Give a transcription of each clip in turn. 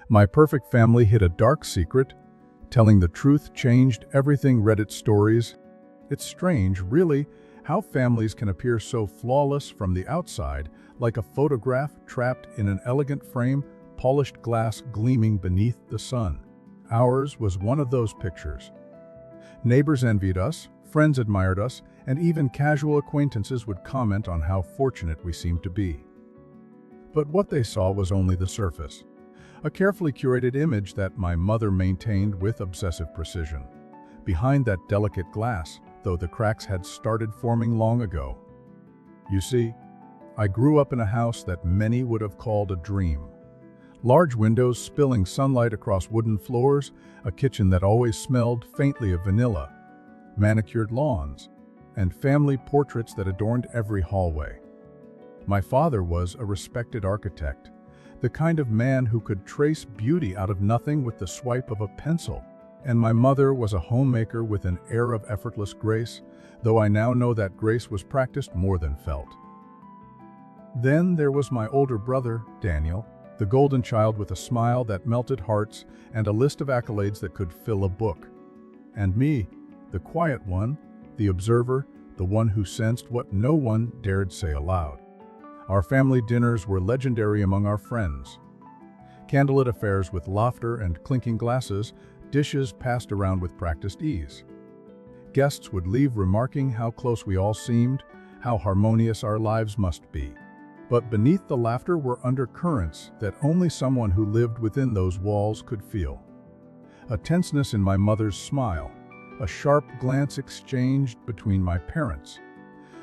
My perfect family hid a dark secret. Telling the truth changed everything. Reddit stories. It's strange, really, how families can appear so flawless from the outside, like a photograph trapped in an elegant frame, polished glass gleaming beneath the sun. Ours was one of those pictures. Neighbors envied us, friends admired us, and even casual acquaintances would comment on how fortunate we seemed to be. But what they saw was only the surface. A carefully curated image that my mother maintained with obsessive precision. Behind that delicate glass, though, the cracks had started forming long ago. You see, I grew up in a house that many would have called a dream. Large windows spilling sunlight across wooden floors, a kitchen that always smelled faintly of vanilla, manicured lawns, and family portraits that adorned every hallway. My father was a respected architect, the kind of man who could trace beauty out of nothing with the swipe of a pencil. And my mother was a homemaker with an air of effortless grace, though I now know that grace was practiced more than felt. Then there was my older brother, Daniel, the golden child with a smile that melted hearts and a list of accolades that could fill a book. And me, the quiet one, the observer, the one who sensed what no one dared say aloud. Our family dinners were legendary among our friends. Candlelit affairs with laughter and clinking glasses, dishes passed around with practiced ease. Guests would leave remarking how close we all seemed, how harmonious our lives must be. But beneath the laughter were undercurrents that only someone who lived within those walls could feel. A tenseness in my mother's smile, a sharp glance exchanged between my parents,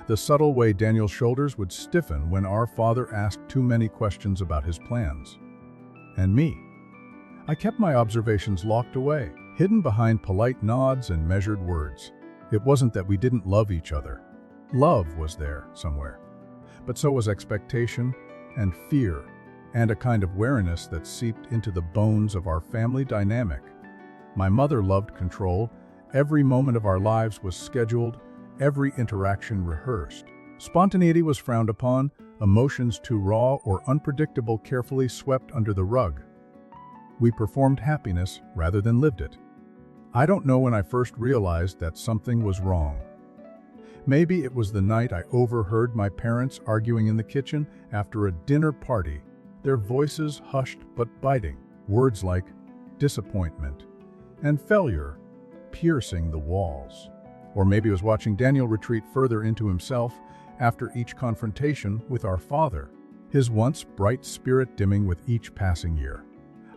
the subtle way Daniel's shoulders would stiffen when our father asked too many questions about his plans. And me. I kept my observations locked away, hidden behind polite nods and measured words. It wasn't that we didn't love each other. Love was there somewhere. But so was expectation and fear, and a kind of wariness that seeped into the bones of our family dynamic. My mother loved control. Every moment of our lives was scheduled, every interaction rehearsed. Spontaneity was frowned upon, emotions too raw or unpredictable carefully swept under the rug. We performed happiness rather than lived it. I don't know when I first realized that something was wrong. Maybe it was the night I overheard my parents arguing in the kitchen after a dinner party, their voices hushed but biting, words like disappointment and failure piercing the walls. Or maybe it was watching Daniel retreat further into himself after each confrontation with our father, his once bright spirit dimming with each passing year.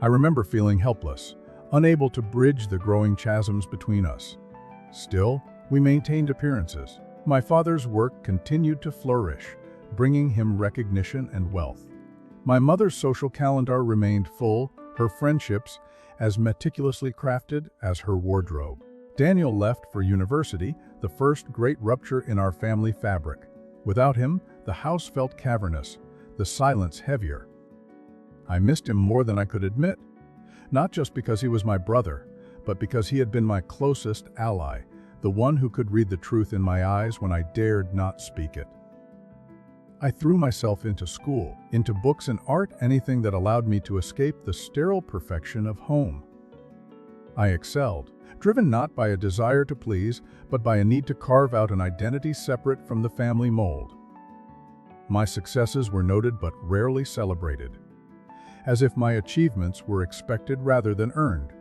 I remember feeling helpless, unable to bridge the growing chasms between us. Still, we maintained appearances. My father's work continued to flourish, bringing him recognition and wealth. My mother's social calendar remained full, her friendships as meticulously crafted as her wardrobe. Daniel left for university, the first great rupture in our family fabric. Without him, the house felt cavernous, the silence heavier. I missed him more than I could admit, not just because he was my brother, but because he had been my closest ally, the one who could read the truth in my eyes when I dared not speak it. I threw myself into school, into books and art, anything that allowed me to escape the sterile perfection of home. I excelled, driven not by a desire to please, but by a need to carve out an identity separate from the family mold. My successes were noted but rarely celebrated, as if my achievements were expected rather than earned.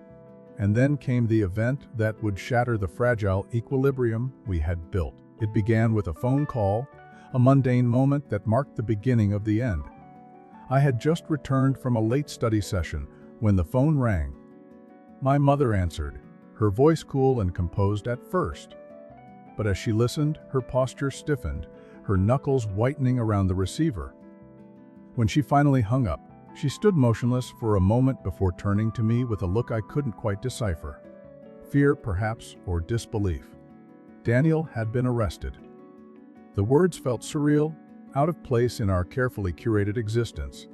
And then came the event that would shatter the fragile equilibrium we had built. It began with a phone call, a mundane moment that marked the beginning of the end. I had just returned from a late study session when the phone rang. My mother answered, her voice cool and composed at first. But as she listened, her posture stiffened, her knuckles whitening around the receiver. When she finally hung up, she stood motionless for a moment before turning to me with a look I couldn't quite decipher. Fear, perhaps, or disbelief. Daniel had been arrested. The words felt surreal, out of place in our carefully curated existence.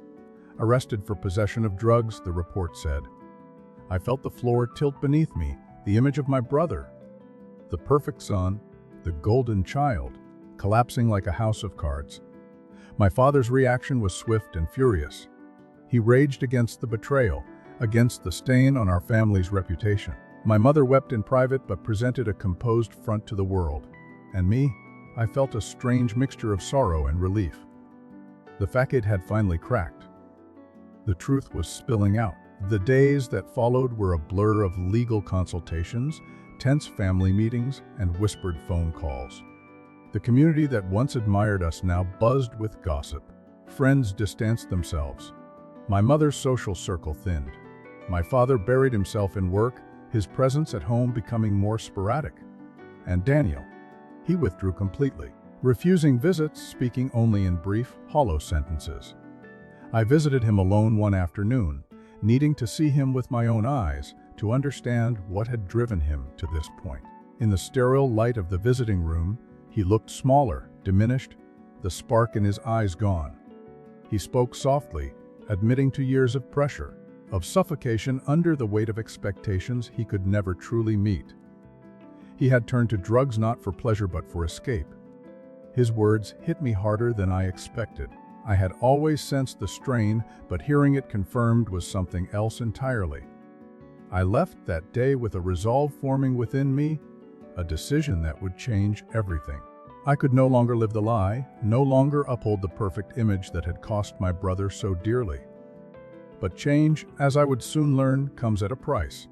Arrested for possession of drugs, the report said. I felt the floor tilt beneath me, the image of my brother, the perfect son, the golden child, collapsing like a house of cards. My father's reaction was swift and furious. He raged against the betrayal, against the stain on our family's reputation. My mother wept in private but presented a composed front to the world. And me, I felt a strange mixture of sorrow and relief. The facade had finally cracked. The truth was spilling out. The days that followed were a blur of legal consultations, tense family meetings, and whispered phone calls. The community that once admired us now buzzed with gossip. Friends distanced themselves. My mother's social circle thinned. My father buried himself in work, his presence at home becoming more sporadic. And Daniel, he withdrew completely, refusing visits, speaking only in brief, hollow sentences. I visited him alone one afternoon, needing to see him with my own eyes to understand what had driven him to this point. In the sterile light of the visiting room, he looked smaller, diminished, the spark in his eyes gone. He spoke softly, admitting to years of pressure, of suffocation under the weight of expectations he could never truly meet. He had turned to drugs not for pleasure but for escape. His words hit me harder than I expected. I had always sensed the strain, but hearing it confirmed was something else entirely. I left that day with a resolve forming within me, a decision that would change everything. I could no longer live the lie, no longer uphold the perfect image that had cost my brother so dearly. But change, as I would soon learn, comes at a price.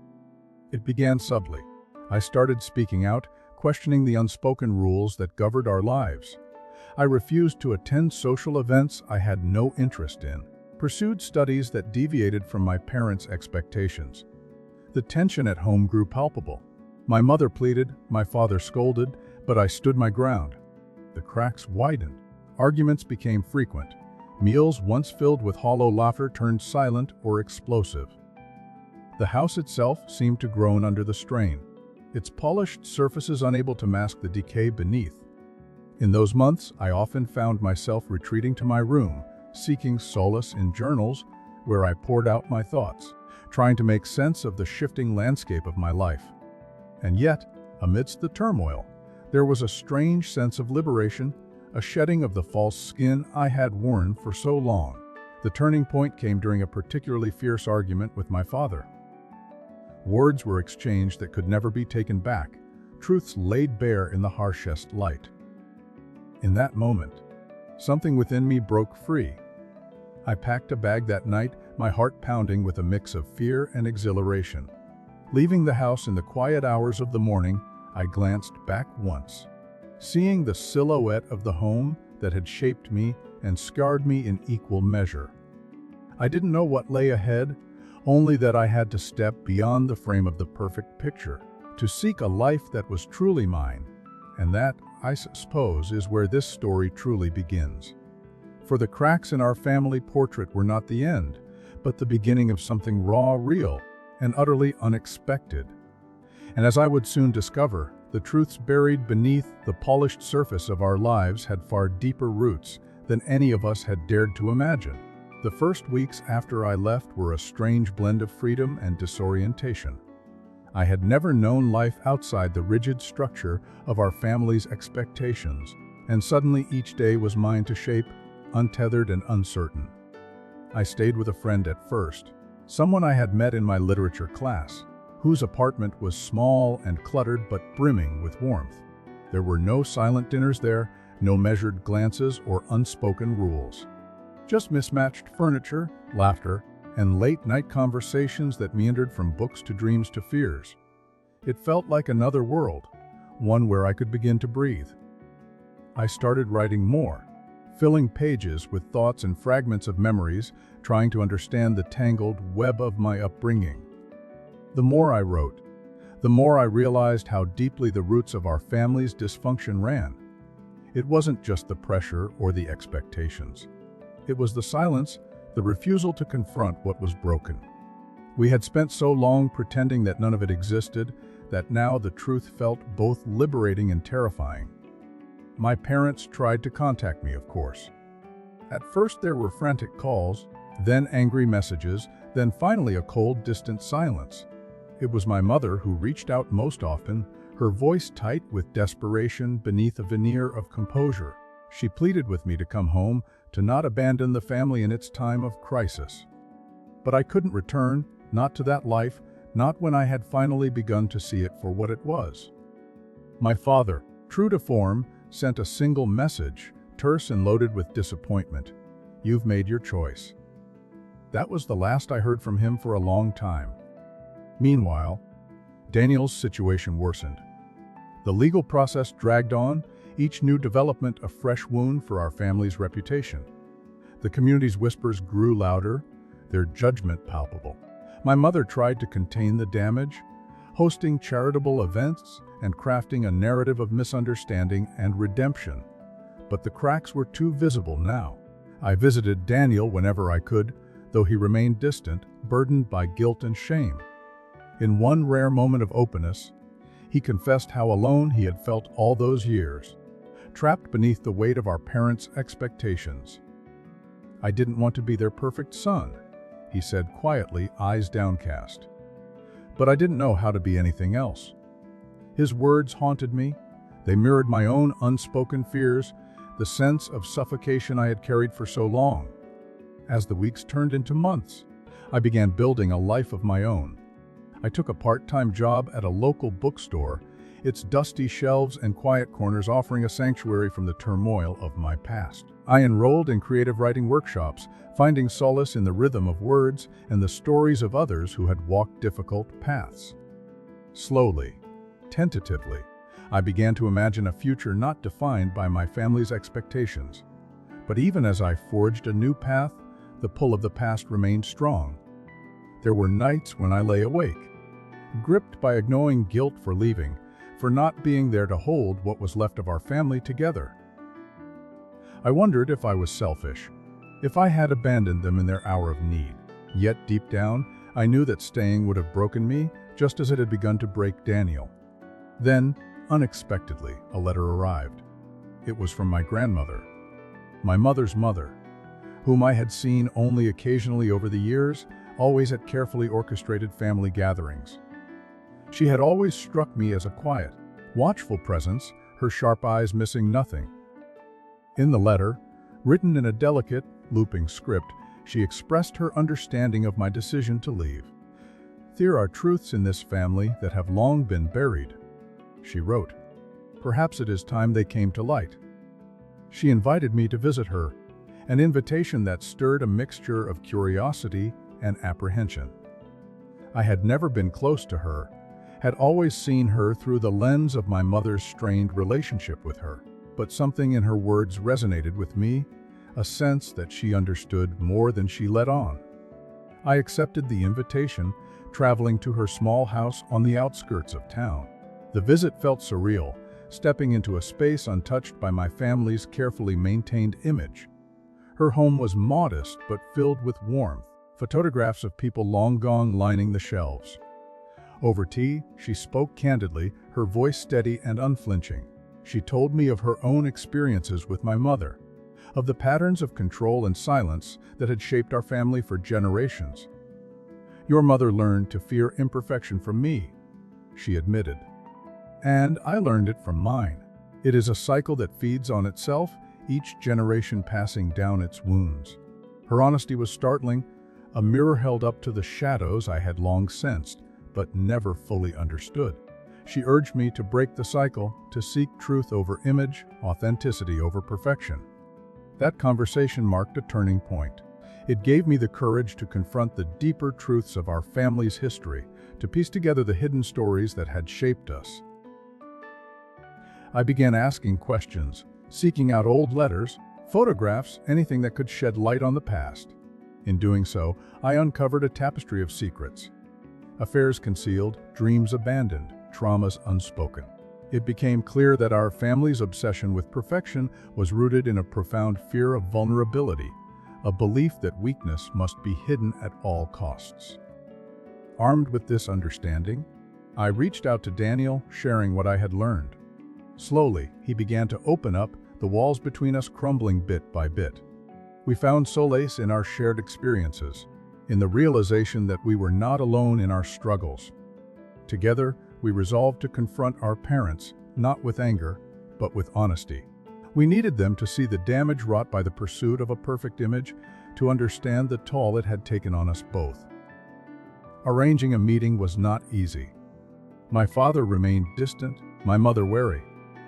It began subtly. I started speaking out, questioning the unspoken rules that governed our lives. I refused to attend social events I had no interest in, pursued studies that deviated from my parents' expectations. The tension at home grew palpable. My mother pleaded, my father scolded, but I stood my ground. The cracks widened. Arguments became frequent. Meals once filled with hollow laughter turned silent or explosive. The house itself seemed to groan under the strain, its polished surfaces unable to mask the decay beneath. In those months, I often found myself retreating to my room, seeking solace in journals where I poured out my thoughts, trying to make sense of the shifting landscape of my life. And yet, amidst the turmoil, there was a strange sense of liberation, a shedding of the false skin I had worn for so long. The turning point came during a particularly fierce argument with my father. Words were exchanged that could never be taken back, truths laid bare in the harshest light. In that moment, something within me broke free. I packed a bag that night, my heart pounding with a mix of fear and exhilaration. Leaving the house in the quiet hours of the morning, I glanced back once, seeing the silhouette of the home that had shaped me and scarred me in equal measure. I didn't know what lay ahead, only that I had to step beyond the frame of the perfect picture, to seek a life that was truly mine. And that, I suppose, is where this story truly begins. For the cracks in our family portrait were not the end, but the beginning of something raw, real, and utterly unexpected. And as I would soon discover, the truths buried beneath the polished surface of our lives had far deeper roots than any of us had dared to imagine. The first weeks after I left were a strange blend of freedom and disorientation. I had never known life outside the rigid structure of our family's expectations, and suddenly each day was mine to shape, untethered and uncertain. I stayed with a friend at first, someone I had met in my literature class, whose apartment was small and cluttered but brimming with warmth. There were no silent dinners there, no measured glances or unspoken rules. Just mismatched furniture, laughter, and late-night conversations that meandered from books to dreams to fears. It felt like another world, one where I could begin to breathe. I started writing more, filling pages with thoughts and fragments of memories, trying to understand the tangled web of my upbringing. The more I wrote, the more I realized how deeply the roots of our family's dysfunction ran. It wasn't just the pressure or the expectations. It was the silence, the refusal to confront what was broken. We had spent so long pretending that none of it existed, that now the truth felt both liberating and terrifying. My parents tried to contact me, of course. At first there were frantic calls, then angry messages, then finally a cold, distant silence. It was my mother who reached out most often, her voice tight with desperation beneath a veneer of composure. She pleaded with me to come home, to not abandon the family in its time of crisis. But I couldn't return, not to that life, not when I had finally begun to see it for what it was. My father, true to form, sent a single message, terse and loaded with disappointment. "You've made your choice." That was the last I heard from him for a long time. Meanwhile, Daniel's situation worsened. The legal process dragged on, each new development a fresh wound for our family's reputation. The community's whispers grew louder, their judgment palpable. My mother tried to contain the damage, hosting charitable events and crafting a narrative of misunderstanding and redemption. But the cracks were too visible now. I visited Daniel whenever I could, though he remained distant, burdened by guilt and shame. In one rare moment of openness, he confessed how alone he had felt all those years, trapped beneath the weight of our parents' expectations. "I didn't want to be their perfect son," he said quietly, eyes downcast. "But I didn't know how to be anything else." His words haunted me. They mirrored my own unspoken fears, the sense of suffocation I had carried for so long. As the weeks turned into months, I began building a life of my own. I took a part-time job at a local bookstore, its dusty shelves and quiet corners offering a sanctuary from the turmoil of my past. I enrolled in creative writing workshops, finding solace in the rhythm of words and the stories of others who had walked difficult paths. Slowly, tentatively, I began to imagine a future not defined by my family's expectations. But even as I forged a new path, the pull of the past remained strong. There were nights when I lay awake, gripped by a gnawing guilt for leaving, for not being there to hold what was left of our family together. I wondered if I was selfish, if I had abandoned them in their hour of need. Yet deep down, I knew that staying would have broken me, just as it had begun to break Daniel. Then, unexpectedly, a letter arrived. It was from my grandmother, my mother's mother, whom I had seen only occasionally over the years, always at carefully orchestrated family gatherings. She had always struck me as a quiet, watchful presence, her sharp eyes missing nothing. In the letter, written in a delicate, looping script, she expressed her understanding of my decision to leave. "There are truths in this family that have long been buried," she wrote. "Perhaps it is time they came to light." She invited me to visit her, an invitation that stirred a mixture of curiosity and apprehension. I had never been close to her, had always seen her through the lens of my mother's strained relationship with her. But something in her words resonated with me, a sense that she understood more than she let on. I accepted the invitation, traveling to her small house on the outskirts of town. The visit felt surreal, stepping into a space untouched by my family's carefully maintained image. Her home was modest but filled with warmth, photographs of people long gone lining the shelves. Over tea, she spoke candidly, her voice steady and unflinching. She told me of her own experiences with my mother, of the patterns of control and silence that had shaped our family for generations. "Your mother learned to fear imperfection from me," she admitted. "And I learned it from mine. It is a cycle that feeds on itself, each generation passing down its wounds." Her honesty was startling, a mirror held up to the shadows I had long sensed, but never fully understood. She urged me to break the cycle, to seek truth over image, authenticity over perfection. That conversation marked a turning point. It gave me the courage to confront the deeper truths of our family's history, to piece together the hidden stories that had shaped us. I began asking questions, seeking out old letters, photographs, anything that could shed light on the past. In doing so, I uncovered a tapestry of secrets. Affairs concealed, dreams abandoned, traumas unspoken. It became clear that our family's obsession with perfection was rooted in a profound fear of vulnerability, a belief that weakness must be hidden at all costs. Armed with this understanding, I reached out to Daniel, sharing what I had learned. Slowly, he began to open up, the walls between us crumbling bit by bit. We found solace in our shared experiences, in the realization that we were not alone in our struggles. Together, we resolved to confront our parents, not with anger, but with honesty. We needed them to see the damage wrought by the pursuit of a perfect image, to understand the toll it had taken on us both. Arranging a meeting was not easy. My father remained distant, my mother wary,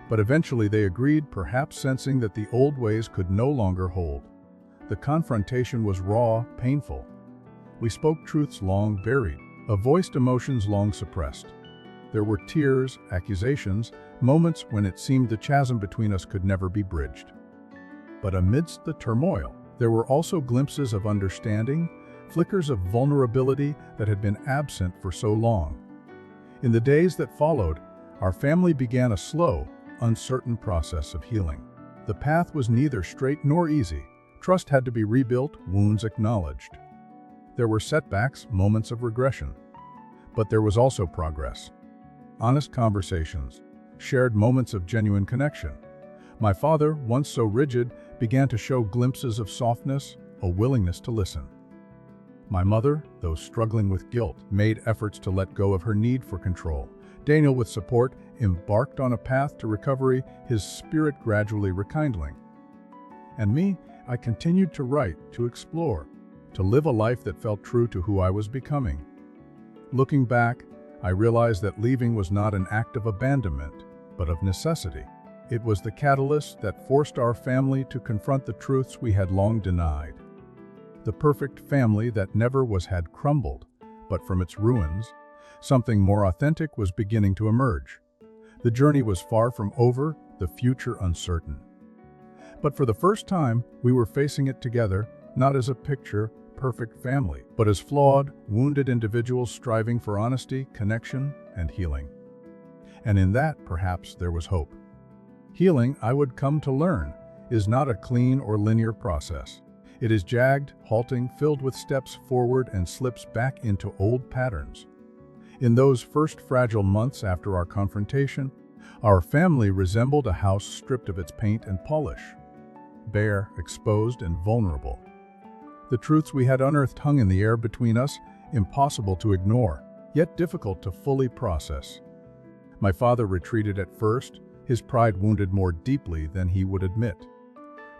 but eventually they agreed, perhaps sensing that the old ways could no longer hold. The confrontation was raw, painful. We spoke truths long buried, voiced emotions long suppressed. There were tears, accusations, moments when it seemed the chasm between us could never be bridged. But amidst the turmoil, there were also glimpses of understanding, flickers of vulnerability that had been absent for so long. In the days that followed, our family began a slow, uncertain process of healing. The path was neither straight nor easy. Trust had to be rebuilt, wounds acknowledged. There were setbacks, moments of regression. But there was also progress. Honest conversations, shared moments of genuine connection. My father, once so rigid, began to show glimpses of softness, a willingness to listen. My mother, though struggling with guilt, made efforts to let go of her need for control. Daniel, with support, embarked on a path to recovery, his spirit gradually rekindling. And me, I continued to write, to explore, to live a life that felt true to who I was becoming. Looking back, I realized that leaving was not an act of abandonment, but of necessity. It was the catalyst that forced our family to confront the truths we had long denied. The perfect family that never was had crumbled, but from its ruins, something more authentic was beginning to emerge. The journey was far from over, the future uncertain. But for the first time, we were facing it together, not as a picture-perfect family, but as flawed, wounded individuals striving for honesty, connection, and healing. And in that, perhaps, there was hope. Healing, I would come to learn, is not a clean or linear process. It is jagged, halting, filled with steps forward and slips back into old patterns. In those first fragile months after our confrontation, our family resembled a house stripped of its paint and polish, bare, exposed, and vulnerable. The truths we had unearthed hung in the air between us, impossible to ignore, yet difficult to fully process. My father retreated at first, his pride wounded more deeply than he would admit.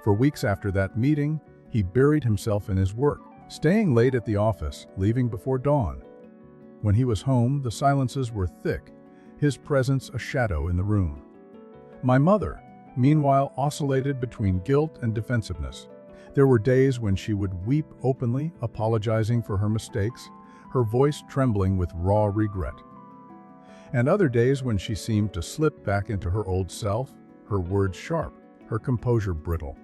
For weeks after that meeting, he buried himself in his work, staying late at the office, leaving before dawn. When he was home, the silences were thick, his presence a shadow in the room. My mother, meanwhile, oscillated between guilt and defensiveness. There were days when she would weep openly, apologizing for her mistakes, her voice trembling with raw regret. And other days when she seemed to slip back into her old self, her words sharp, her composure brittle.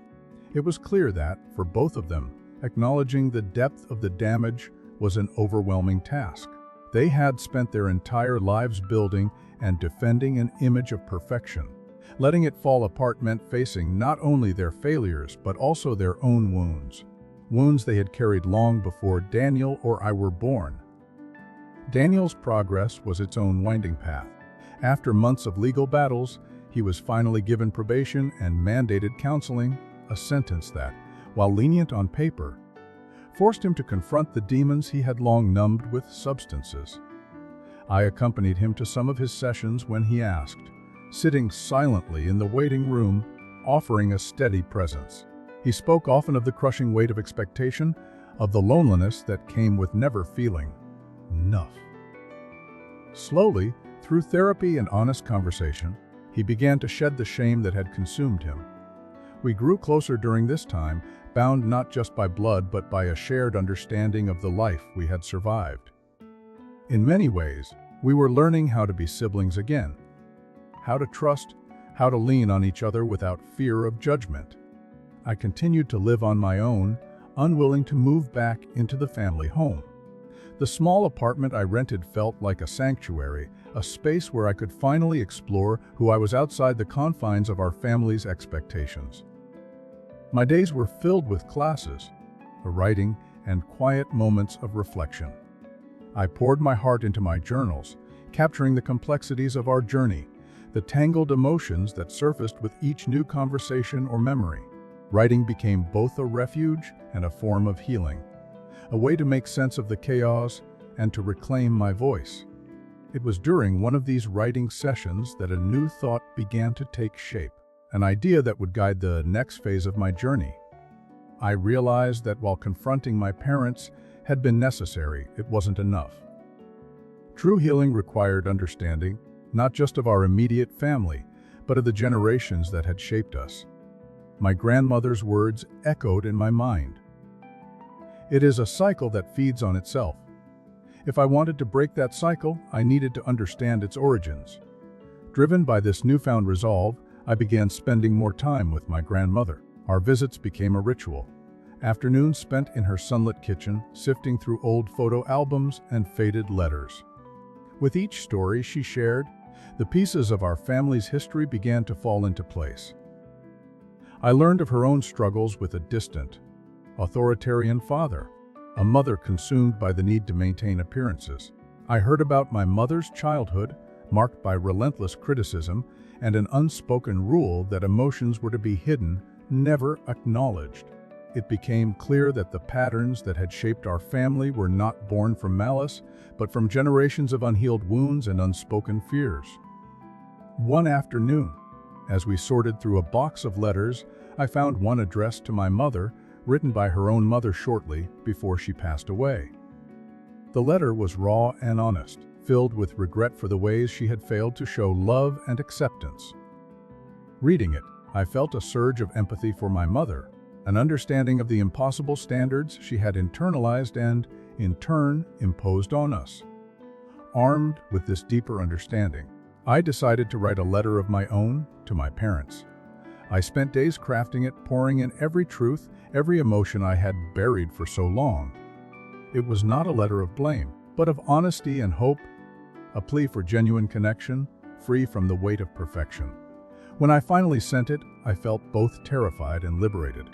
It was clear that, for both of them, acknowledging the depth of the damage was an overwhelming task. They had spent their entire lives building and defending an image of perfection. Letting it fall apart meant facing not only their failures, but also their own wounds. Wounds they had carried long before Daniel or I were born. Daniel's progress was its own winding path. After months of legal battles, he was finally given probation and mandated counseling, a sentence that, while lenient on paper, forced him to confront the demons he had long numbed with substances. I accompanied him to some of his sessions when he asked, sitting silently in the waiting room, offering a steady presence. He spoke often of the crushing weight of expectation, of the loneliness that came with never feeling enough. Slowly, through therapy and honest conversation, he began to shed the shame that had consumed him. We grew closer during this time, bound not just by blood but by a shared understanding of the life we had survived. In many ways, we were learning how to be siblings again, how to trust, how to lean on each other without fear of judgment. I continued to live on my own, unwilling to move back into the family home. The small apartment I rented felt like a sanctuary, a space where I could finally explore who I was outside the confines of our family's expectations. My days were filled with classes, writing, and quiet moments of reflection. I poured my heart into my journals, capturing the complexities of our journey, the tangled emotions that surfaced with each new conversation or memory. Writing became both a refuge and a form of healing, a way to make sense of the chaos and to reclaim my voice. It was during one of these writing sessions that a new thought began to take shape, an idea that would guide the next phase of my journey. I realized that while confronting my parents had been necessary, it wasn't enough. True healing required understanding, not just of our immediate family, but of the generations that had shaped us. My grandmother's words echoed in my mind. It is a cycle that feeds on itself. If I wanted to break that cycle, I needed to understand its origins. Driven by this newfound resolve, I began spending more time with my grandmother. Our visits became a ritual. Afternoons spent in her sunlit kitchen, sifting through old photo albums and faded letters. With each story she shared, the pieces of our family's history began to fall into place. I learned of her own struggles with a distant, authoritarian father, a mother consumed by the need to maintain appearances. I heard about my mother's childhood, marked by relentless criticism and an unspoken rule that emotions were to be hidden, never acknowledged. It became clear that the patterns that had shaped our family were not born from malice, but from generations of unhealed wounds and unspoken fears. One afternoon, as we sorted through a box of letters, I found one addressed to my mother, written by her own mother shortly before she passed away. The letter was raw and honest, filled with regret for the ways she had failed to show love and acceptance. Reading it, I felt a surge of empathy for my mother, an understanding of the impossible standards she had internalized and, in turn, imposed on us. Armed with this deeper understanding, I decided to write a letter of my own to my parents. I spent days crafting it, pouring in every truth, every emotion I had buried for so long. It was not a letter of blame, but of honesty and hope, a plea for genuine connection, free from the weight of perfection. When I finally sent it, I felt both terrified and liberated.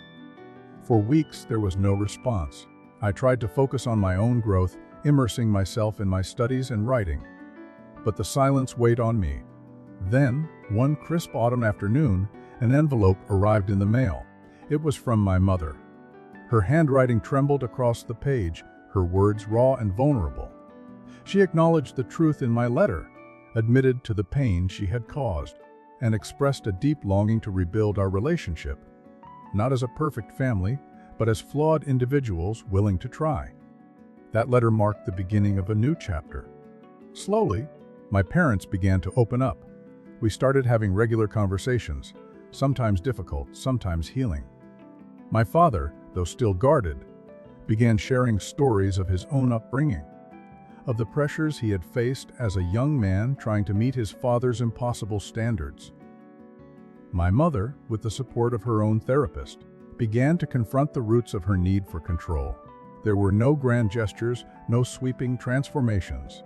For weeks, there was no response. I tried to focus on my own growth, immersing myself in my studies and writing. But the silence weighed on me. Then, one crisp autumn afternoon, an envelope arrived in the mail. It was from my mother. Her handwriting trembled across the page, her words raw and vulnerable. She acknowledged the truth in my letter, admitted to the pain she had caused, and expressed a deep longing to rebuild our relationship, not as a perfect family, but as flawed individuals willing to try. That letter marked the beginning of a new chapter. Slowly, my parents began to open up. We started having regular conversations, sometimes difficult, sometimes healing. My father, though still guarded, began sharing stories of his own upbringing, of the pressures he had faced as a young man trying to meet his father's impossible standards. My mother, with the support of her own therapist, began to confront the roots of her need for control. There were no grand gestures, no sweeping transformations.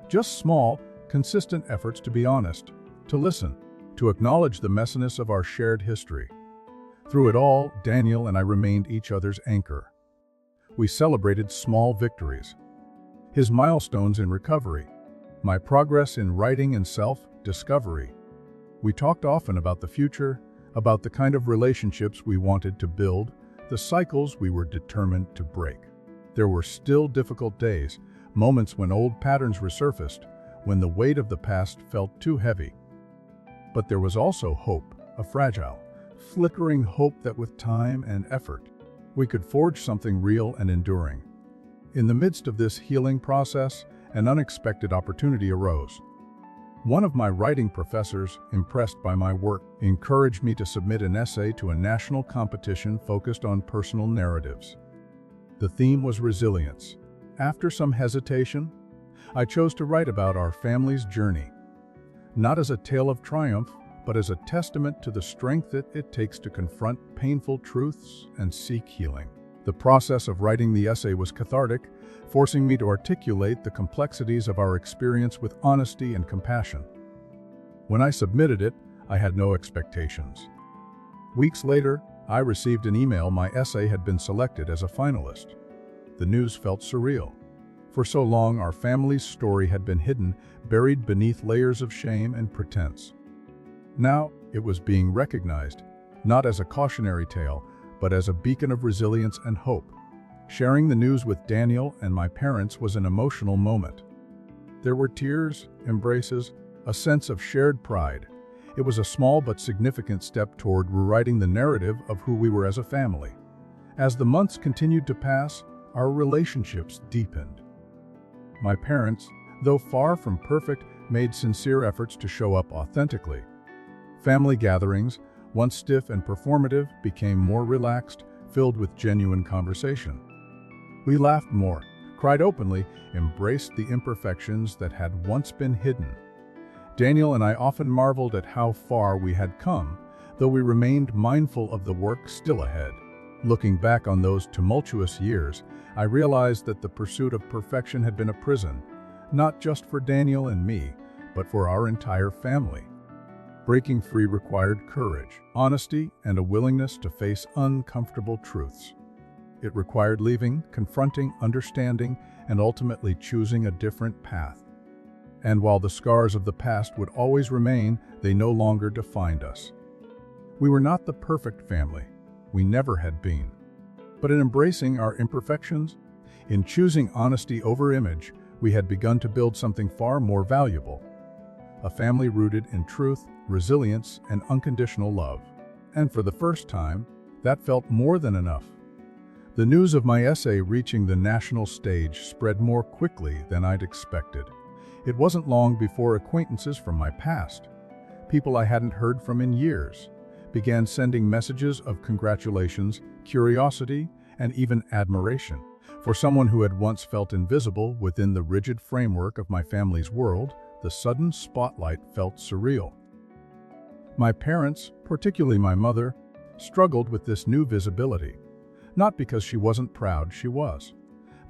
Just small, consistent efforts to be honest, to listen, to acknowledge the messiness of our shared history. Through it all, Daniel and I remained each other's anchor. We celebrated small victories. His milestones in recovery, my progress in writing and self-discovery. We talked often about the future, about the kind of relationships we wanted to build, the cycles we were determined to break. There were still difficult days, moments when old patterns resurfaced, when the weight of the past felt too heavy. But there was also hope, a fragile, flickering hope that with time and effort, we could forge something real and enduring. In the midst of this healing process, an unexpected opportunity arose. One of my writing professors, impressed by my work, encouraged me to submit an essay to a national competition focused on personal narratives. The theme was resilience. After some hesitation, I chose to write about our family's journey, not as a tale of triumph, but as a testament to the strength that it takes to confront painful truths and seek healing. The process of writing the essay was cathartic, forcing me to articulate the complexities of our experience with honesty and compassion. When I submitted it, I had no expectations. Weeks later, I received an email my essay had been selected as a finalist. The news felt surreal. For so long, our family's story had been hidden, buried beneath layers of shame and pretense. Now, it was being recognized, not as a cautionary tale, but as a beacon of resilience and hope. Sharing the news with Daniel and my parents was an emotional moment. There were tears, embraces, a sense of shared pride. It was a small but significant step toward rewriting the narrative of who we were as a family. As the months continued to pass, our relationships deepened. My parents, though far from perfect, made sincere efforts to show up authentically. Family gatherings, once stiff and performative, became more relaxed, filled with genuine conversation. We laughed more, cried openly, embraced the imperfections that had once been hidden. Daniel and I often marveled at how far we had come, though we remained mindful of the work still ahead. Looking back on those tumultuous years, I realized that the pursuit of perfection had been a prison, not just for Daniel and me, but for our entire family. Breaking free required courage, honesty, and a willingness to face uncomfortable truths. It required leaving, confronting, understanding, and ultimately choosing a different path. And while the scars of the past would always remain, they no longer defined us. We were not the perfect family. We never had been. But in embracing our imperfections, in choosing honesty over image, we had begun to build something far more valuable. A family rooted in truth, resilience, and unconditional love. And for the first time, that felt more than enough. The news of my essay reaching the national stage spread more quickly than I'd expected. It wasn't long before acquaintances from my past, people I hadn't heard from in years, began sending messages of congratulations, curiosity, and even admiration. For someone who had once felt invisible within the rigid framework of my family's world, the sudden spotlight felt surreal. My parents, particularly my mother, struggled with this new visibility. Not because she wasn't proud, she was,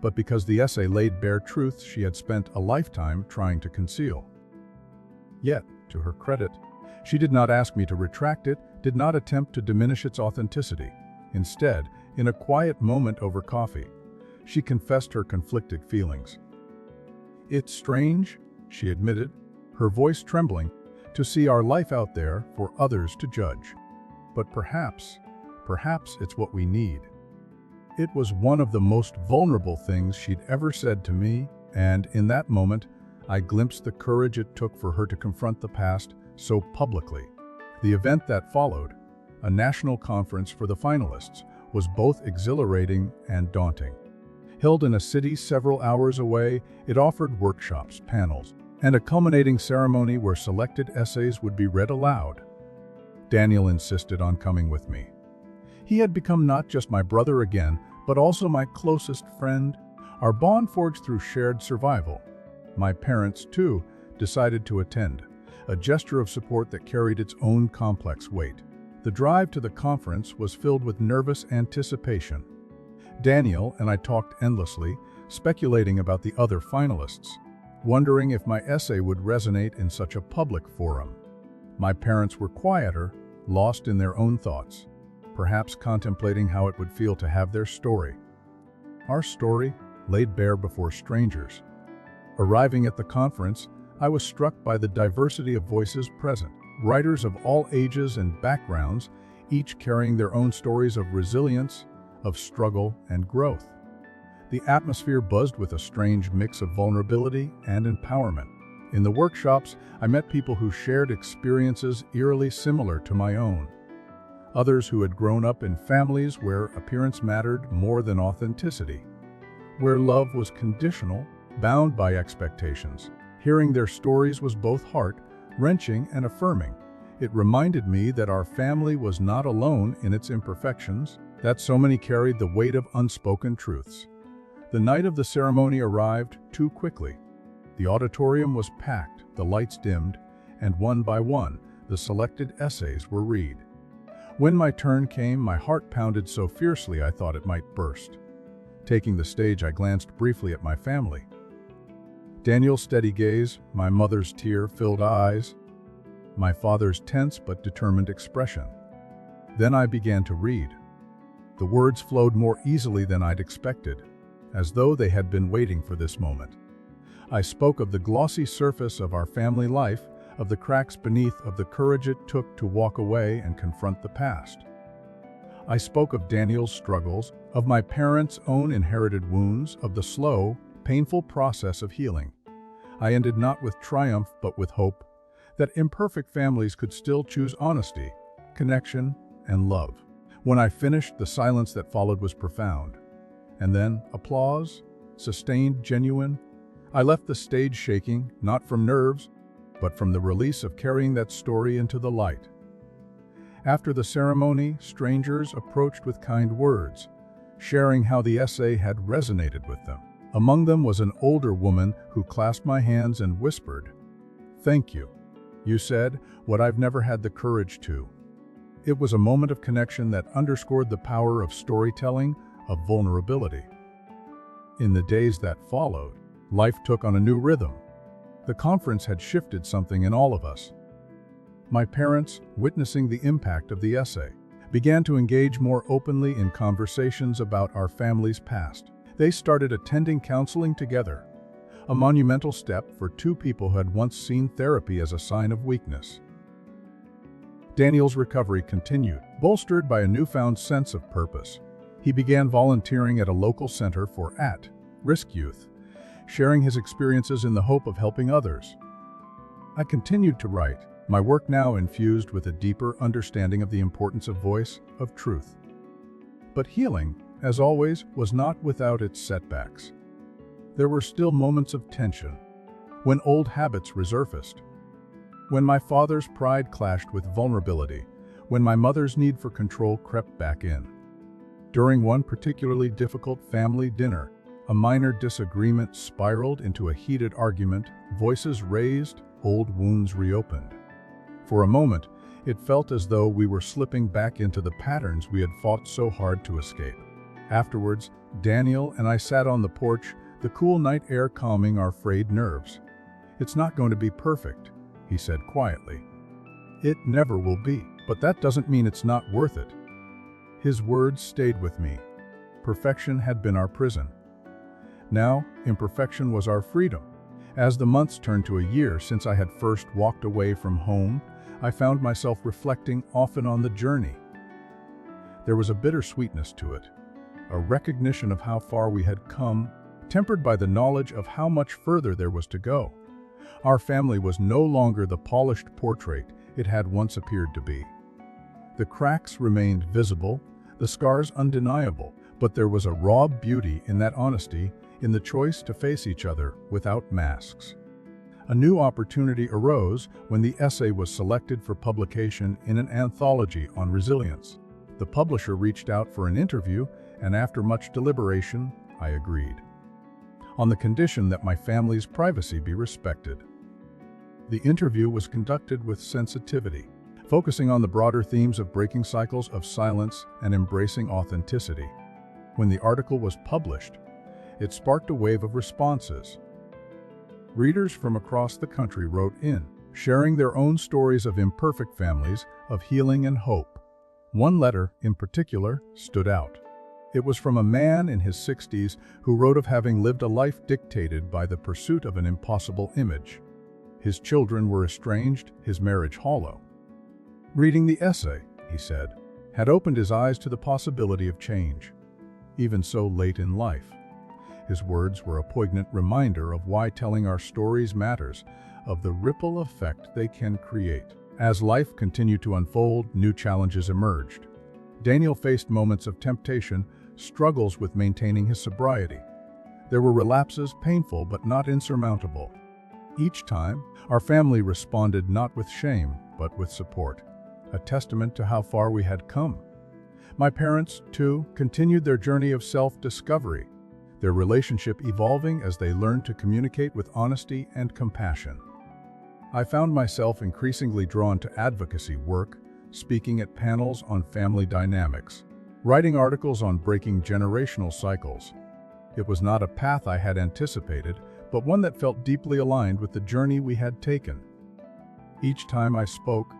but because the essay laid bare truths she had spent a lifetime trying to conceal. Yet, to her credit, she did not ask me to retract it, did not attempt to diminish its authenticity. Instead, in a quiet moment over coffee, she confessed her conflicted feelings. "It's strange," she admitted, her voice trembling, "to see our life out there for others to judge. But perhaps it's what we need." It was one of the most vulnerable things she'd ever said to me, and in that moment, I glimpsed the courage it took for her to confront the past so publicly. The event that followed, a national conference for the finalists, was both exhilarating and daunting. Held in a city several hours away, it offered workshops, panels, and a culminating ceremony where selected essays would be read aloud. Daniel insisted on coming with me. He had become not just my brother again, but also my closest friend, our bond forged through shared survival. My parents, too, decided to attend, a gesture of support that carried its own complex weight. The drive to the conference was filled with nervous anticipation. Daniel and I talked endlessly, speculating about the other finalists, wondering if my essay would resonate in such a public forum. My parents were quieter, lost in their own thoughts, perhaps contemplating how it would feel to have their story, our story, laid bare before strangers. Arriving at the conference, I was struck by the diversity of voices present, writers of all ages and backgrounds, each carrying their own stories of resilience, of struggle, and growth. The atmosphere buzzed with a strange mix of vulnerability and empowerment. In the workshops, I met people who shared experiences eerily similar to my own. Others who had grown up in families where appearance mattered more than authenticity, where love was conditional, bound by expectations. Hearing their stories was both heart-wrenching and affirming. It reminded me that our family was not alone in its imperfections, that so many carried the weight of unspoken truths. The night of the ceremony arrived too quickly. The auditorium was packed, the lights dimmed, and one by one, the selected essays were read. When my turn came, my heart pounded so fiercely I thought it might burst. Taking the stage, I glanced briefly at my family. Daniel's steady gaze, my mother's tear-filled eyes, my father's tense but determined expression. Then I began to read. The words flowed more easily than I'd expected, as though they had been waiting for this moment. I spoke of the glossy surface of our family life, of the cracks beneath, of the courage it took to walk away and confront the past. I spoke of Daniel's struggles, of my parents' own inherited wounds, of the slow, painful process of healing. I ended not with triumph but with hope, that imperfect families could still choose honesty, connection, and love. When I finished, the silence that followed was profound. And then, applause, sustained, genuine. I left the stage shaking, not from nerves, but from the release of carrying that story into the light. After the ceremony, strangers approached with kind words, sharing how the essay had resonated with them. Among them was an older woman who clasped my hands and whispered, "Thank you. You said what I've never had the courage to." It was a moment of connection that underscored the power of storytelling, of vulnerability. In the days that followed, life took on a new rhythm. The conference had shifted something in all of us. My parents, witnessing the impact of the essay, began to engage more openly in conversations about our family's past. They started attending counseling together, a monumental step for two people who had once seen therapy as a sign of weakness. Daniel's recovery continued, bolstered by a newfound sense of purpose. He began volunteering at a local center for at-risk youth, sharing his experiences in the hope of helping others. I continued to write, my work now infused with a deeper understanding of the importance of voice, of truth. But healing, as always, was not without its setbacks. There were still moments of tension, when old habits resurfaced, when my father's pride clashed with vulnerability, when my mother's need for control crept back in. During one particularly difficult family dinner, a minor disagreement spiraled into a heated argument, voices raised, old wounds reopened. For a moment, it felt as though we were slipping back into the patterns we had fought so hard to escape. Afterwards, Daniel and I sat on the porch, the cool night air calming our frayed nerves. "It's not going to be perfect," he said quietly. "It never will be, but that doesn't mean it's not worth it." His words stayed with me. Perfection had been our prison. Now, imperfection was our freedom. As the months turned to a year since I had first walked away from home, I found myself reflecting often on the journey. There was a bittersweetness to it, a recognition of how far we had come, tempered by the knowledge of how much further there was to go. Our family was no longer the polished portrait it had once appeared to be. The cracks remained visible, the scars undeniable, but there was a raw beauty in that honesty, in the choice to face each other without masks. A new opportunity arose when the essay was selected for publication in an anthology on resilience. The publisher reached out for an interview, and after much deliberation, I agreed, on the condition that my family's privacy be respected. The interview was conducted with sensitivity, focusing on the broader themes of breaking cycles of silence and embracing authenticity. When the article was published, it sparked a wave of responses. Readers from across the country wrote in, sharing their own stories of imperfect families, of healing and hope. One letter, in particular, stood out. It was from a man in his 60s who wrote of having lived a life dictated by the pursuit of an impossible image. His children were estranged, his marriage hollow. Reading the essay, he said, had opened his eyes to the possibility of change, even so late in life. His words were a poignant reminder of why telling our stories matters, of the ripple effect they can create. As life continued to unfold, new challenges emerged. Daniel faced moments of temptation, struggles with maintaining his sobriety. There were relapses, painful but not insurmountable. Each time, our family responded not with shame, but with support, a testament to how far we had come. My parents, too, continued their journey of self-discovery, their relationship evolving as they learned to communicate with honesty and compassion. I found myself increasingly drawn to advocacy work, speaking at panels on family dynamics, writing articles on breaking generational cycles. It was not a path I had anticipated, but one that felt deeply aligned with the journey we had taken. Each time I spoke,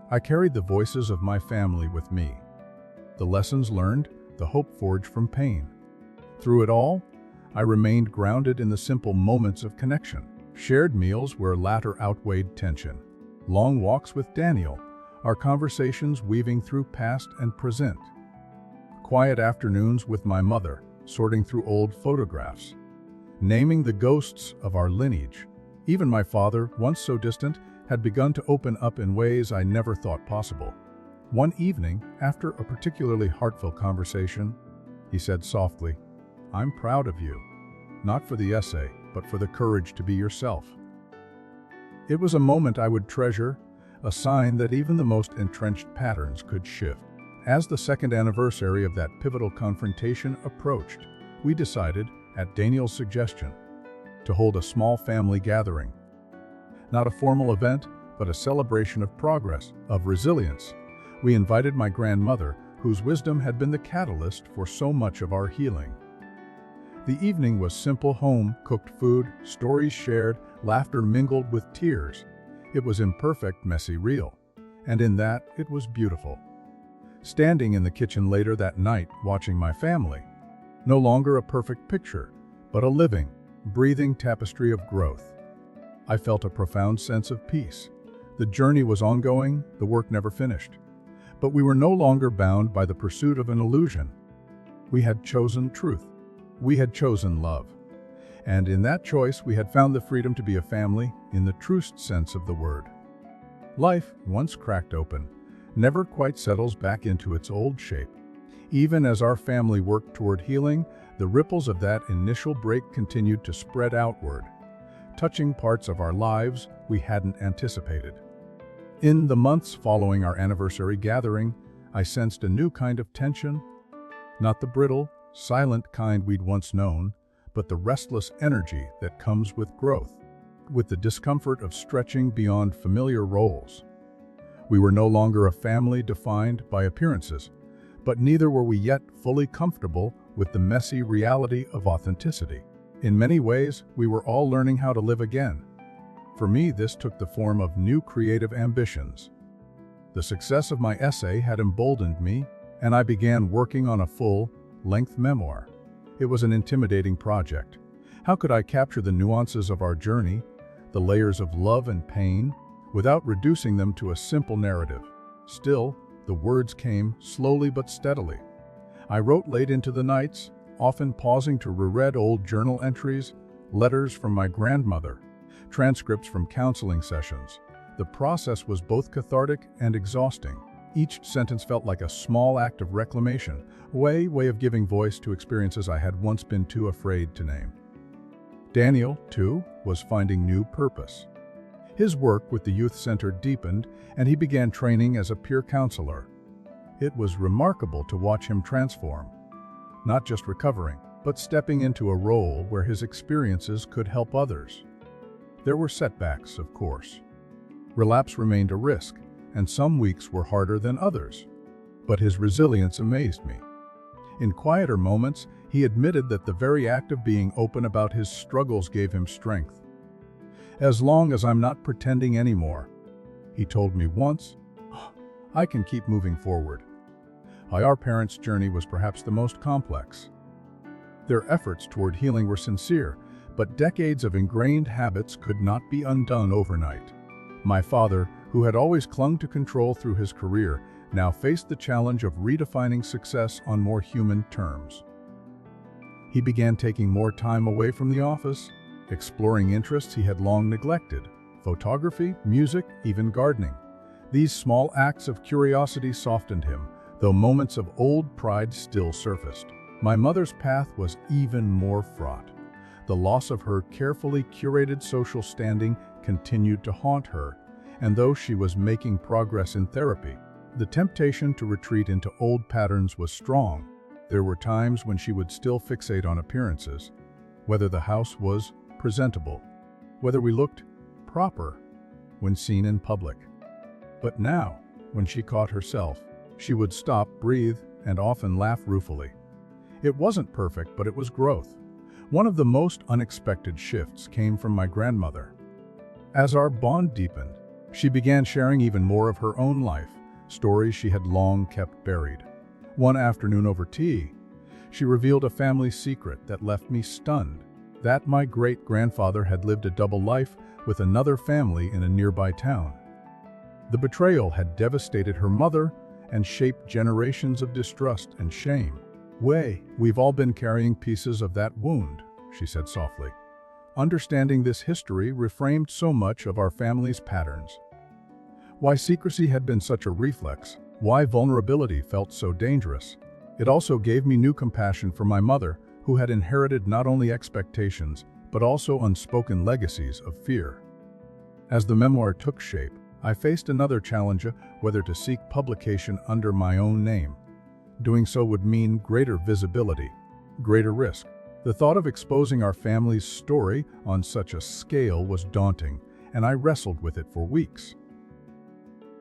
I carried the voices of my family with me, the lessons learned, the hope forged from pain. Through it all, I remained grounded in the simple moments of connection, shared meals where laughter outweighed tension, long walks with Daniel, our conversations weaving through past and present, quiet afternoons with my mother, sorting through old photographs, naming the ghosts of our lineage. Even my father, once so distant, had begun to open up in ways I never thought possible. One evening, after a particularly heartfelt conversation, he said softly, "I'm proud of you, not for the essay, but for the courage to be yourself. It was a moment I would treasure, a sign that even the most entrenched patterns could shift. As the second anniversary of that pivotal confrontation approached, we decided, at Daniel's suggestion, to hold a small family gathering. Not a formal event, but a celebration of progress, of resilience. We invited my grandmother, whose wisdom had been the catalyst for so much of our healing. The evening was simple: home-cooked food, stories shared, laughter mingled with tears. It was imperfect, messy, real. And in that, it was beautiful. Standing in the kitchen later that night, watching my family, no longer a perfect picture, but a living, breathing tapestry of growth, I felt a profound sense of peace. The journey was ongoing, the work never finished. But we were no longer bound by the pursuit of an illusion. We had chosen truth. We had chosen love. And in that choice, we had found the freedom to be a family in the truest sense of the word. Life, once cracked open, never quite settles back into its old shape. Even as our family worked toward healing, the ripples of that initial break continued to spread outward, touching parts of our lives we hadn't anticipated. In the months following our anniversary gathering, I sensed a new kind of tension, not the brittle, silent kind we'd once known, but the restless energy that comes with growth, with the discomfort of stretching beyond familiar roles. We were no longer a family defined by appearances, but neither were we yet fully comfortable with the messy reality of authenticity. In many ways, we were all learning how to live again. For me, this took the form of new creative ambitions. The success of my essay had emboldened me, and I began working on a full-length memoir. It was an intimidating project. How could I capture the nuances of our journey, the layers of love and pain, without reducing them to a simple narrative? Still, the words came slowly but steadily. I wrote late into the nights, often pausing to reread old journal entries, letters from my grandmother, transcripts from counseling sessions. The process was both cathartic and exhausting. Each sentence felt like a small act of reclamation, a way of giving voice to experiences I had once been too afraid to name. Daniel, too, was finding new purpose. His work with the youth center deepened, and he began training as a peer counselor. It was remarkable to watch him transform, not just recovering, but stepping into a role where his experiences could help others. There were setbacks, of course. Relapse remained a risk, and some weeks were harder than others. But his resilience amazed me. In quieter moments, he admitted that the very act of being open about his struggles gave him strength. "As long as I'm not pretending anymore," he told me once, "I can keep moving forward." Our parents' journey was perhaps the most complex. Their efforts toward healing were sincere, but decades of ingrained habits could not be undone overnight. My father, who had always clung to control through his career, now faced the challenge of redefining success on more human terms. He began taking more time away from the office, exploring interests he had long neglected: photography, music, even gardening. These small acts of curiosity softened him, though moments of old pride still surfaced. My mother's path was even more fraught. The loss of her carefully curated social standing continued to haunt her, and though she was making progress in therapy, the temptation to retreat into old patterns was strong. There were times when she would still fixate on appearances, whether the house was presentable, whether we looked proper when seen in public. But now, when she caught herself, she would stop, breathe, and often laugh ruefully. It wasn't perfect, but it was growth. One of the most unexpected shifts came from my grandmother. As our bond deepened, she began sharing even more of her own life, stories she had long kept buried. One afternoon over tea, she revealed a family secret that left me stunned: that my great-grandfather had lived a double life with another family in a nearby town. The betrayal had devastated her mother and shaped generations of distrust and shame. "We've all been carrying pieces of that wound," she said softly. Understanding this history reframed so much of our family's patterns. Why secrecy had been such a reflex, why vulnerability felt so dangerous. It also gave me new compassion for my mother, who had inherited not only expectations, but also unspoken legacies of fear. As the memoir took shape, I faced another challenge: whether to seek publication under my own name. Doing so would mean greater visibility, greater risk. The thought of exposing our family's story on such a scale was daunting, and I wrestled with it for weeks.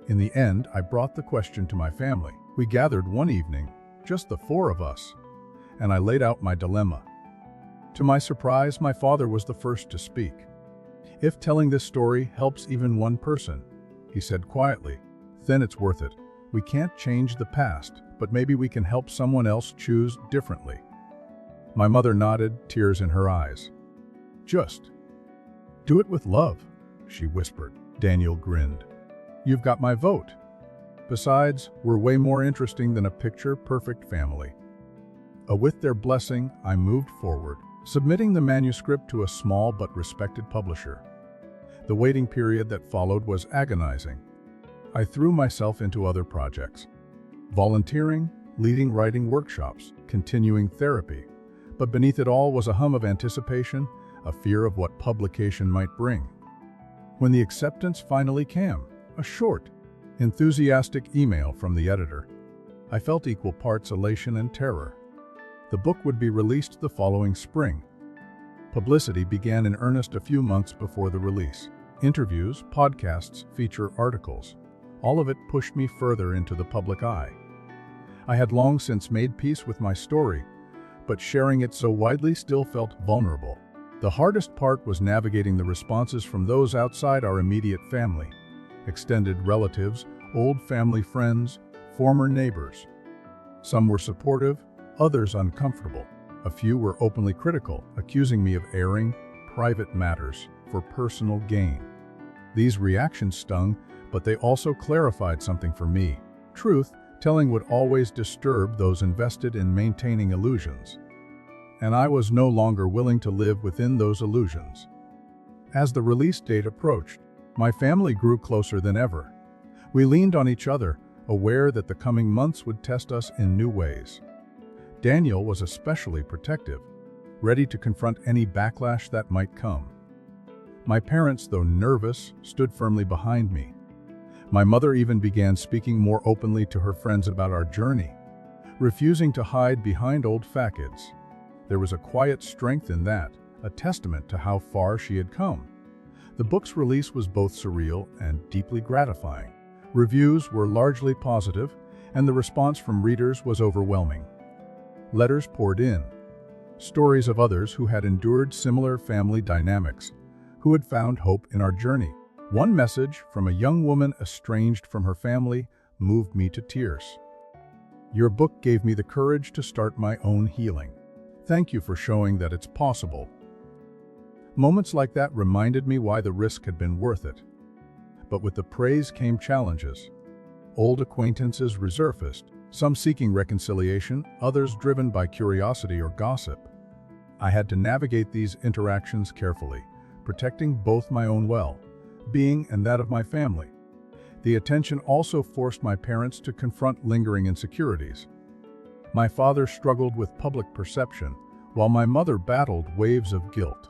In the end, I brought the question to my family. We gathered one evening, just the four of us, and I laid out my dilemma. To my surprise, my father was the first to speak. "If telling this story helps even one person," he said quietly, "then it's worth it. We can't change the past, but maybe we can help someone else choose differently." My mother nodded, tears in her eyes. "Just do it with love," she whispered. Daniel grinned. "You've got my vote. Besides, we're way more interesting than a picture-perfect family." With their blessing, I moved forward, submitting the manuscript to a small but respected publisher. The waiting period that followed was agonizing. I threw myself into other projects: volunteering, leading writing workshops, continuing therapy. But beneath it all was a hum of anticipation, a fear of what publication might bring. When the acceptance finally came, a short, enthusiastic email from the editor, I felt equal parts elation and terror. The book would be released the following spring. Publicity began in earnest a few months before the release. Interviews, podcasts, feature articles. All of it pushed me further into the public eye. I had long since made peace with my story, but sharing it so widely still felt vulnerable. The hardest part was navigating the responses from those outside our immediate family: extended relatives, old family friends, former neighbors. Some were supportive, others uncomfortable. A few were openly critical, accusing me of airing private matters for personal gain. These reactions stung, but they also clarified something for me. Truth telling would always disturb those invested in maintaining illusions, and I was no longer willing to live within those illusions. As the release date approached, my family grew closer than ever. We leaned on each other, aware that the coming months would test us in new ways. Daniel was especially protective, ready to confront any backlash that might come. My parents, though nervous, stood firmly behind me. My mother even began speaking more openly to her friends about our journey, refusing to hide behind old facades. There was a quiet strength in that, a testament to how far she had come. The book's release was both surreal and deeply gratifying. Reviews were largely positive, and the response from readers was overwhelming. Letters poured in, stories of others who had endured similar family dynamics, who had found hope in our journey. One message from a young woman estranged from her family moved me to tears. "Your book gave me the courage to start my own healing. Thank you for showing that it's possible." Moments like that reminded me why the risk had been worth it. But with the praise came challenges. Old acquaintances resurfaced, some seeking reconciliation, others driven by curiosity or gossip. I had to navigate these interactions carefully, protecting both my own well-being and that of my family. The attention also forced my parents to confront lingering insecurities. My father struggled with public perception, while my mother battled waves of guilt.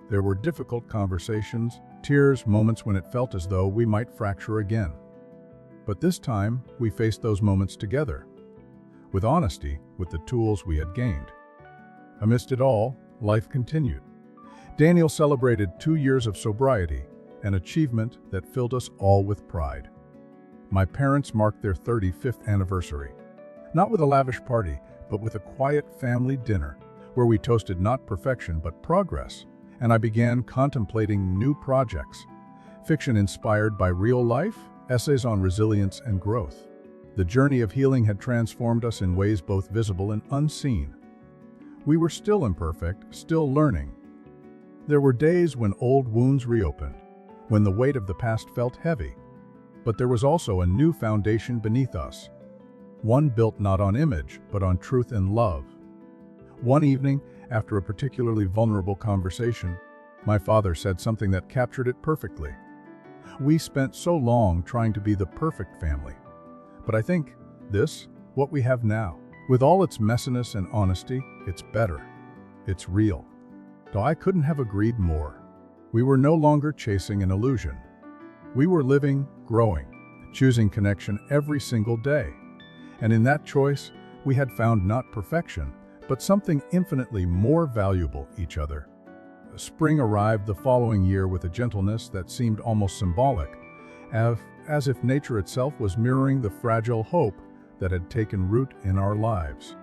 There were difficult conversations, tears, moments when it felt as though we might fracture again. But this time, we faced those moments together, with honesty, with the tools we had gained. Amidst it all, life continued. Daniel celebrated 2 years of sobriety, an achievement that filled us all with pride. My parents marked their 35th anniversary, not with a lavish party, but with a quiet family dinner, where we toasted not perfection but progress, and I began contemplating new projects, fiction inspired by real life, essays on resilience and growth. The journey of healing had transformed us in ways both visible and unseen. We were still imperfect, still learning. There were days when old wounds reopened, when the weight of the past felt heavy. But there was also a new foundation beneath us, one built not on image, but on truth and love. One evening, after a particularly vulnerable conversation, my father said something that captured it perfectly. "We spent so long trying to be the perfect family. But I think what we have now, with all its messiness and honesty, it's better. It's real." I couldn't have agreed more. We were no longer chasing an illusion. We were living, growing, choosing connection every single day. And in that choice, we had found not perfection, but something infinitely more valuable: each other. Spring arrived the following year with a gentleness that seemed almost symbolic, as if nature itself was mirroring the fragile hope that had taken root in our lives.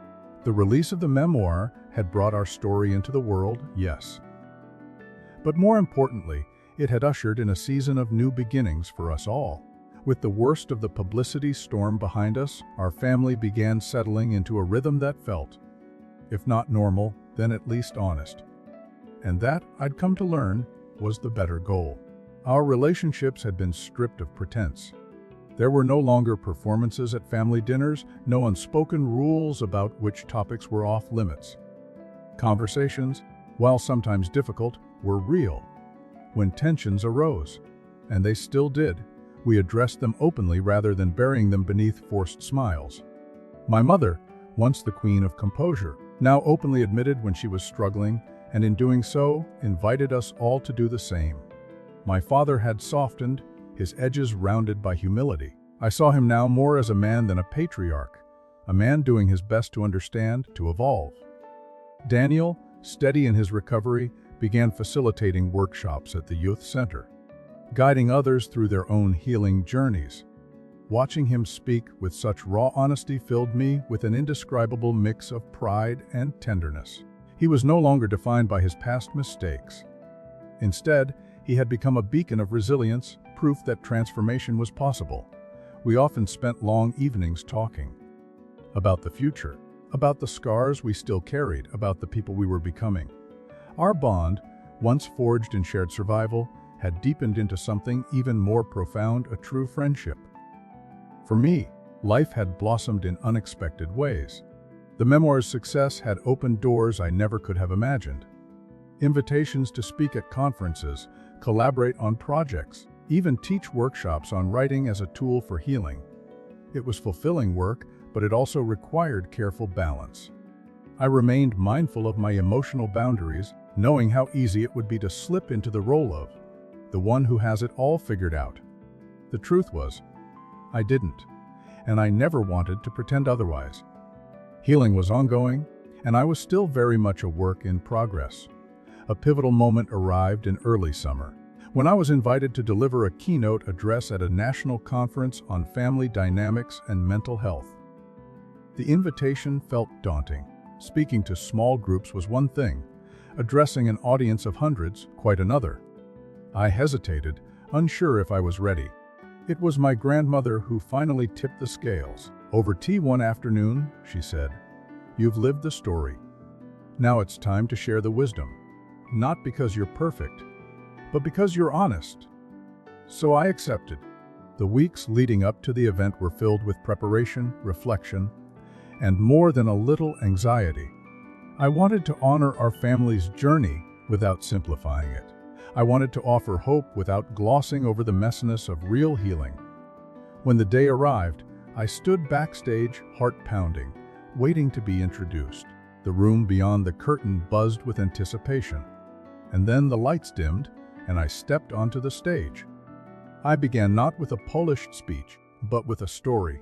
The release of the memoir had brought our story into the world, yes. But more importantly, it had ushered in a season of new beginnings for us all. With the worst of the publicity storm behind us, our family began settling into a rhythm that felt, if not normal, then at least honest. And that, I'd come to learn, was the better goal. Our relationships had been stripped of pretense. There were no longer performances at family dinners, no unspoken rules about which topics were off limits. Conversations, while sometimes difficult, were real. When tensions arose, and they still did, we addressed them openly rather than burying them beneath forced smiles. My mother, once the queen of composure, now openly admitted when she was struggling, and in doing so, invited us all to do the same. My father had softened, his edges rounded by humility. I saw him now more as a man than a patriarch, a man doing his best to understand, to evolve. Daniel, steady in his recovery, began facilitating workshops at the youth center, guiding others through their own healing journeys. Watching him speak with such raw honesty filled me with an indescribable mix of pride and tenderness. He was no longer defined by his past mistakes. Instead, he had become a beacon of resilience, proof that transformation was possible. We often spent long evenings talking about the future, about the scars we still carried, about the people we were becoming. Our bond, once forged in shared survival, had deepened into something even more profound: a true friendship. For me, life had blossomed in unexpected ways. The memoir's success had opened doors I never could have imagined. Invitations to speak at conferences, collaborate on projects, even teach workshops on writing as a tool for healing. It was fulfilling work, but it also required careful balance. I remained mindful of my emotional boundaries, knowing how easy it would be to slip into the role of the one who has it all figured out. The truth was, I didn't, and I never wanted to pretend otherwise. Healing was ongoing, and I was still very much a work in progress. A pivotal moment arrived in early summer, when I was invited to deliver a keynote address at a national conference on family dynamics and mental health. The invitation felt daunting. Speaking to small groups was one thing, addressing an audience of hundreds, quite another. I hesitated, unsure if I was ready. It was my grandmother who finally tipped the scales. Over tea one afternoon, she said, "You've lived the story. Now it's time to share the wisdom. Not because you're perfect, but because you're honest." So I accepted. The weeks leading up to the event were filled with preparation, reflection, and more than a little anxiety. I wanted to honor our family's journey without simplifying it. I wanted to offer hope without glossing over the messiness of real healing. When the day arrived, I stood backstage, heart pounding, waiting to be introduced. The room beyond the curtain buzzed with anticipation. And then the lights dimmed, and I stepped onto the stage. I began not with a polished speech, but with a story.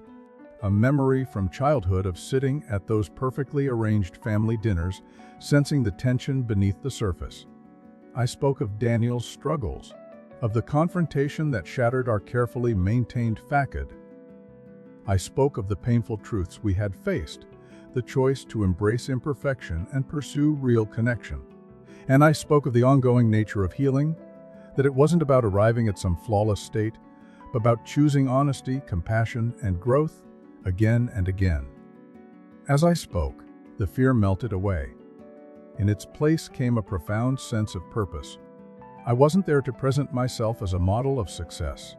A memory from childhood of sitting at those perfectly arranged family dinners, sensing the tension beneath the surface. I spoke of Daniel's struggles, of the confrontation that shattered our carefully maintained facade. I spoke of the painful truths we had faced, the choice to embrace imperfection and pursue real connection. And I spoke of the ongoing nature of healing, that it wasn't about arriving at some flawless state, but about choosing honesty, compassion, and growth again and again. As I spoke, the fear melted away. In its place came a profound sense of purpose. I wasn't there to present myself as a model of success.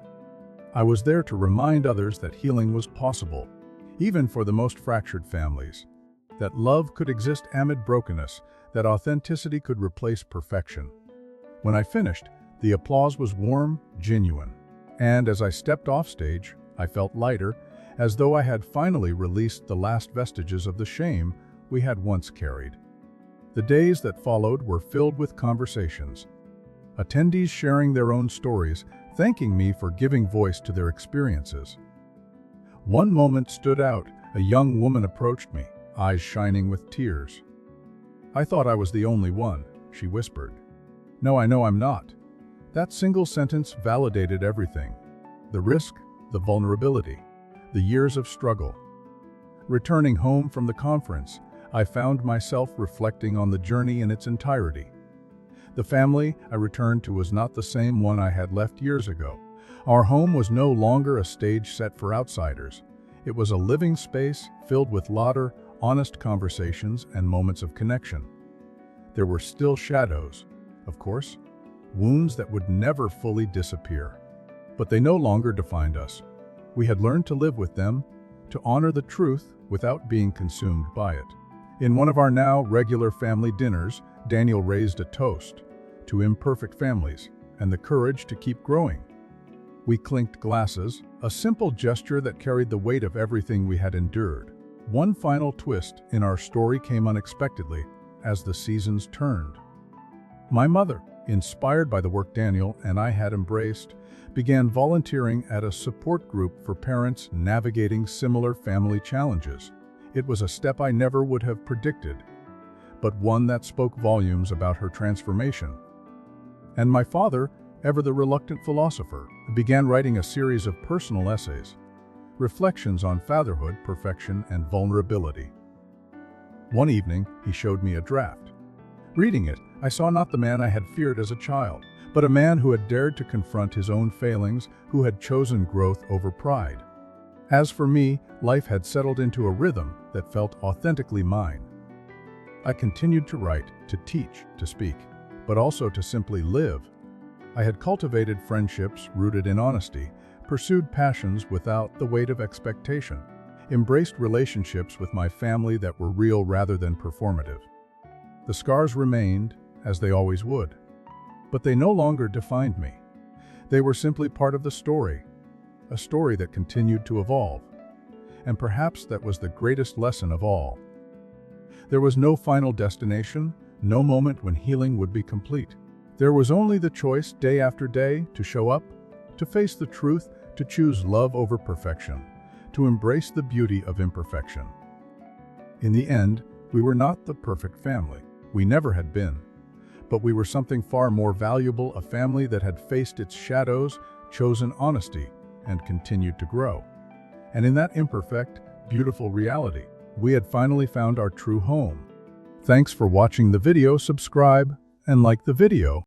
I was there to remind others that healing was possible, even for the most fractured families, that love could exist amid brokenness, that authenticity could replace perfection. When I finished, the applause was warm, genuine, and as I stepped off stage, I felt lighter, as though I had finally released the last vestiges of the shame we had once carried. The days that followed were filled with conversations, attendees sharing their own stories, thanking me for giving voice to their experiences. One moment stood out. A young woman approached me, eyes shining with tears. "I thought I was the only one," she whispered. "No, I know I'm not." That single sentence validated everything. The risk, the vulnerability, the years of struggle. Returning home from the conference, I found myself reflecting on the journey in its entirety. The family I returned to was not the same one I had left years ago. Our home was no longer a stage set for outsiders. It was a living space filled with laughter, honest conversations, and moments of connection. There were still shadows, of course, wounds that would never fully disappear. But they no longer defined us. We had learned to live with them, to honor the truth without being consumed by it. In one of our now regular family dinners, Daniel raised a toast to imperfect families and the courage to keep growing. We clinked glasses, a simple gesture that carried the weight of everything we had endured. One final twist in our story came unexpectedly as the seasons turned. My mother, inspired by the work Daniel and I had embraced, began volunteering at a support group for parents navigating similar family challenges. It was a step I never would have predicted, but one that spoke volumes about her transformation. And my father, ever the reluctant philosopher, began writing a series of personal essays, reflections on fatherhood, perfection, and vulnerability. One evening, he showed me a draft. Reading it, I saw not the man I had feared as a child, but a man who had dared to confront his own failings, who had chosen growth over pride. As for me, life had settled into a rhythm that felt authentically mine. I continued to write, to teach, to speak, but also to simply live. I had cultivated friendships rooted in honesty, pursued passions without the weight of expectation, embraced relationships with my family that were real rather than performative. The scars remained, as they always would, but they no longer defined me. They were simply part of the story, a story that continued to evolve. And perhaps that was the greatest lesson of all. There was no final destination, no moment when healing would be complete. There was only the choice, day after day, to show up, to face the truth, to choose love over perfection, to embrace the beauty of imperfection. In the end, we were not the perfect family. We never had been. But we were something far more valuable, a family that had faced its shadows, chosen honesty, and continued to grow. And in that imperfect, beautiful reality, we had finally found our true home. Thanks for watching the video. Subscribe and like the video.